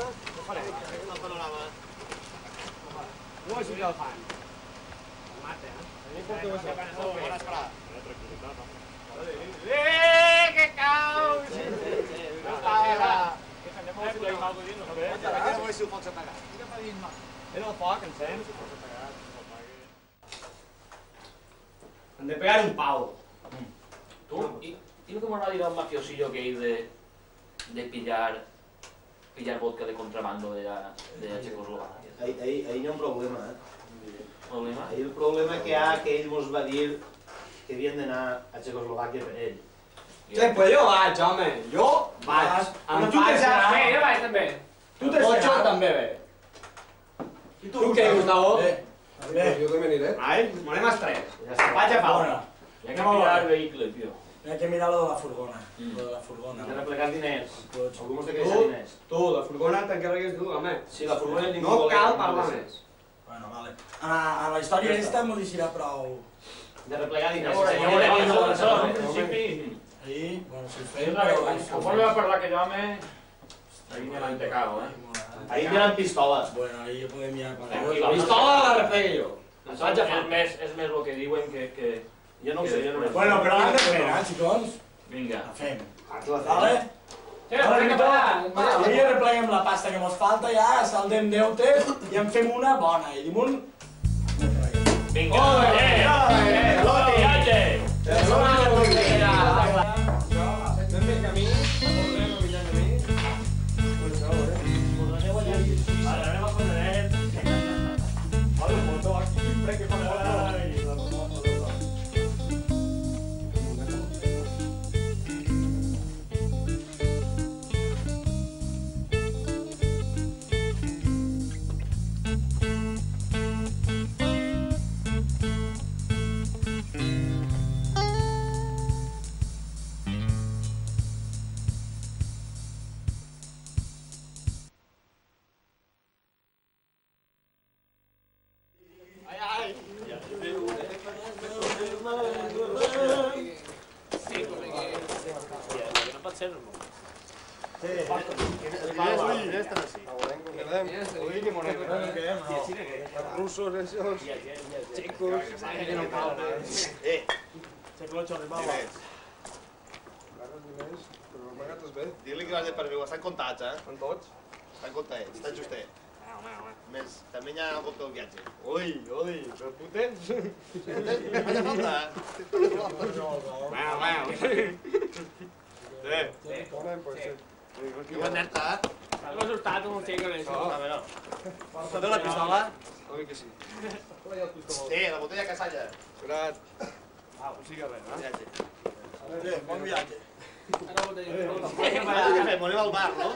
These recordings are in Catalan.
Ho farem. El panorama. No és el fan. El mate, eh? Bona esperar. Que cau! Ara veure si ho pots apagar. Era el foc, encens. Hem de pegar un pau. Tú, ¿y lo que me va a decir a un mafiosillo aquell de pillar vodka de contrabando de la Checoslovaquia? Ahí hi ha un problema, eh? ¿Problema? Ahí el problema que hi ha que ell ens va dir que havien d'anar a Txecoslovàquia per ell. Sí, pues jo vaig, home. Jo vaig. Però tu t'has quedat bé, jo vaig també. Tu t'has quedat també bé. I tu què, Gustavo? Bé. Jo també aniré. Ai, monem els tres. Vaig a pau. Hay que mirar el vehículo, tío. Hay que mirar lo de la furgona. Lo de la furgona. De replegar diners. Algú mos té que Tu, deixar diners. tu, la furgona t'encarregues tu, home. Sí, la furgona ningú No vol cal que parlar no més. Bueno, vale. A la història esta m'ho deixarà prou. De replegar diners. Ja veurem això, en principi. Sí, bueno, si el Sí, fem, conforme va parlar aquell home, ahí me l'han pecado, eh? Ahí tenen pistoles. Bueno, ahí ja podem ja pagar. La pistola la replegue jo. És més el que diuen que... Jo no ho sé, jo no ho sé. Bueno, però l'hem de fer, xicons? Vinga. La fem. La Vale? Sí, avui ja repleguem la pasta que mos falta, ja saldem deutes i en fem una bona. I dimunt... Vinga. Viatge! Anem fent camí, anem a mitjan camí. Ara anem a Fonaret. Vale, un montó aquí, crec que fa molt. Russos, esos, chicos. Xeclocho, arribava. Però amaga't bé. Digue-li que vas de per viu, estan comptats, eh? Estan tots? Estan comptats, estan justet. Més, també hi ha el compte del viatge. Ui, però putets. Vaja falta, Bona, pues sí. Que bon nerta, eh? M'ha assustat un xico en això. A veure. Tota la pistola? Oi que sí. Sí, la botella casalla. Curat. No siga res, eh? Viatge. Bon viatge. Què fem? Anem al bar, no?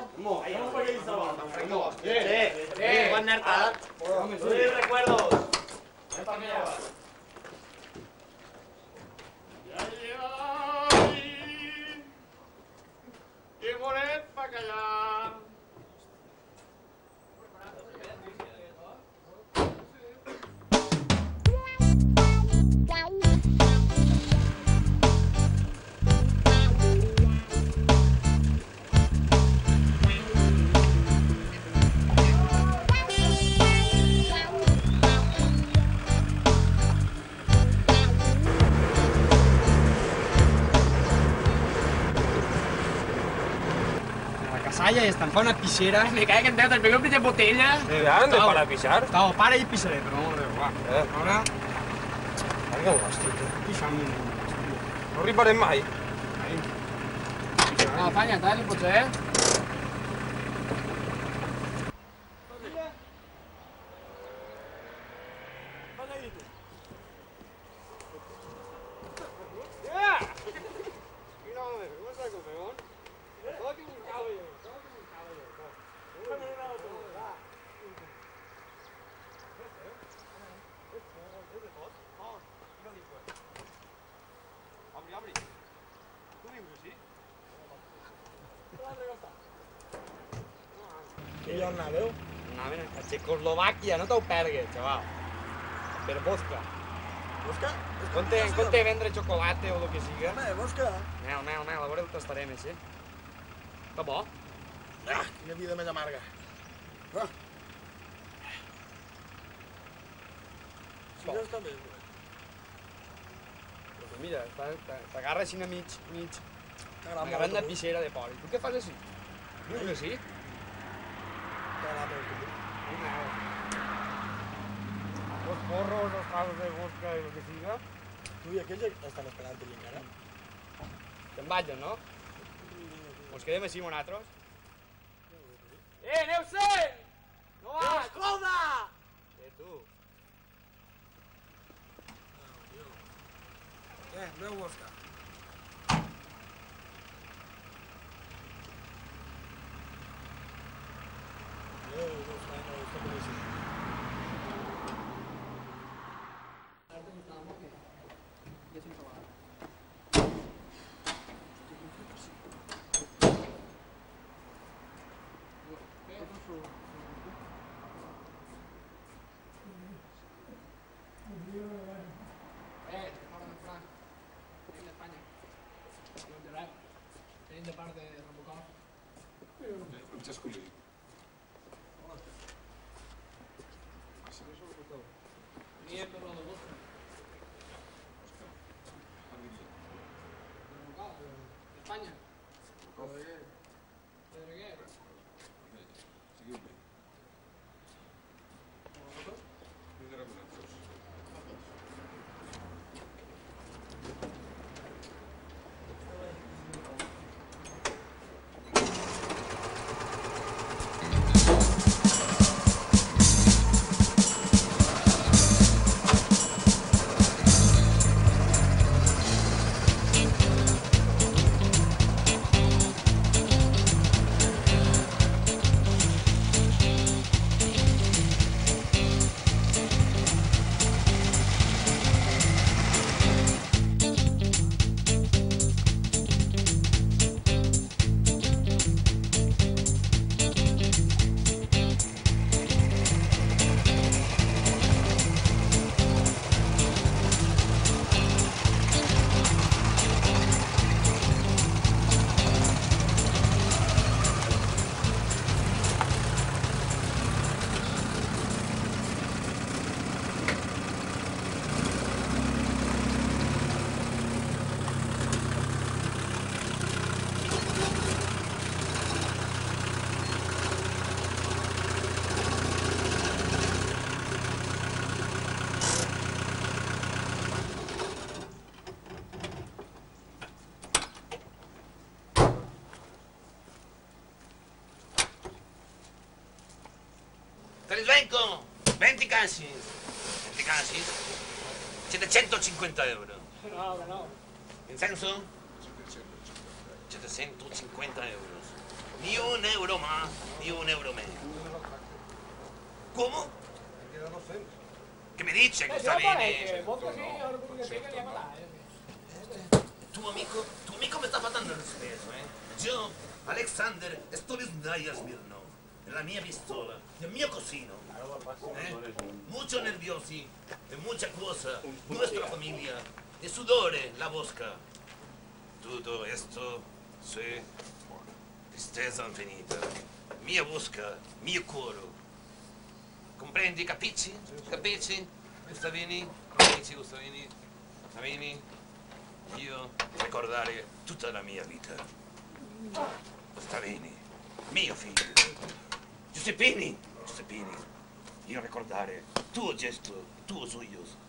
Sí, bon nerta. Recuerdos. I bolet pa callar. Casalla y estampar una piscera. Me cae que te pegó una botella. ¿De dónde? ¿Para pisar? Estaba para y pisaré, pero no lo va. Ahora, Vinga, el bastito. pisando. No arribarem mai. No, afanya, tal, potser. I on anàveu? Anàvem a Txecoslovàquia, no t'ho pergues, xaval. Per vodka. Vodka? Conté vendre xocolata o el que siga. Home, vodka. Mel, a veure el tastarem, així. Està bo? Quina vida més amarga. Si no està bé, güey. Pues mira, t'agarra així mig, T'agrada m'agarra molt una el tu. pixera de por. I tu què fas així? Dius que sí? T'agrada molt el tu. Los porros, los tragos de vodka i el que siga. Tu i aquells estan esperant-te encara? Te'n vagin, no? Ens quedem així, nosaltres? Aneu sent! No va! Escolta! Tu. Breu vodka. Tenim de part de Robocop. Francesco Lì. Ni per la de vostra. Robocop, d'Espanya. Pedreguer. Seguiu bé. Vindrà amb nosaltres. Te li vengo! 20 cassi! 20 cassi? Siete 150 euro. No, que no. In senso? 750 euros. Ni un euro más, ni un euro menos. ¿Cómo? ¿Qué me dice que está bien? Vodka sí, ahora porque sí quería pagar. Tu amico me está faltando el respeto, ¿eh? Yo, Alexander, Stolichnaya Smirnov, la mia pistola, el mio cocino. Mucho nerviosi, e mucha cosa, nuestra familia, el sudore, la bosca. Todo esto, sì, tristezza infinita, mia bosca, mio cuore. Comprendi, capisci? Capisci? Gustavini? Capisci, Gustavini? Gustavini? Io ricordare tutta la mia vita. Gustavini, mio figlio. Giuseppini, io ricordare tuo gesto, tuo sogno.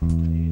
Adiós.